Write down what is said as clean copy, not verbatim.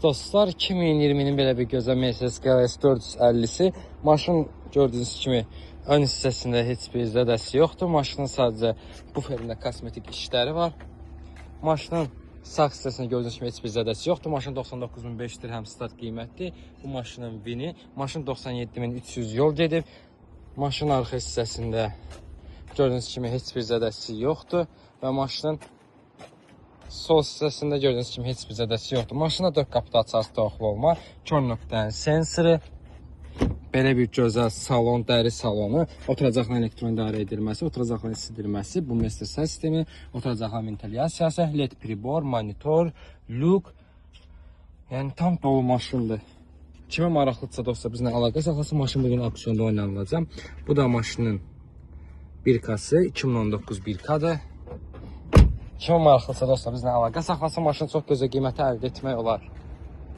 Dostlar, 2020-nin belə bir gözəl Mercedes GLS 450-si. Maşın gördüyünüz kimi ön hissəsində heç bir zədəsi yoxdur. Maşının sadəcə buferində kosmetik işləri var. Maşının sağ hissəsində gördüyünüz kimi heç bir zədəsi yoxdur. Maşın 99.500 dirhəm start qiymətli. Bu maşının vini. Maşın 97.300 yol gedib. Maşının arxa hissəsində gördüyünüz kimi heç bir zədəsi yoxdur. Və maşının sol hissəsində gördüyünüz kimi heç bir zədəsi yoxdur. Maşında 4 qapıda açarsı daxil olma, kör nöqtənin sensoru, belə bir gözəl salon, dəri salonu, oturacaqların elektron idarə edilməsi, oturacaqların isidilməsi, bu Mercedes sistemi, oturacaqların ventilyasiyası, LED pribor, monitor, luk, yəni tam dolu maşındır. Kimə maraqlıdırsa dostlar bizlə əlaqə saxlasın, maşın bugün auksionda oynanılacaq. Bu da maşının 1K-sı, 2019 1K-dır. Kimə maraqlıdırsa dostlar bizlə əlaqə saxlasın, maşını çox gözəl qiymətə əldə etmək olar.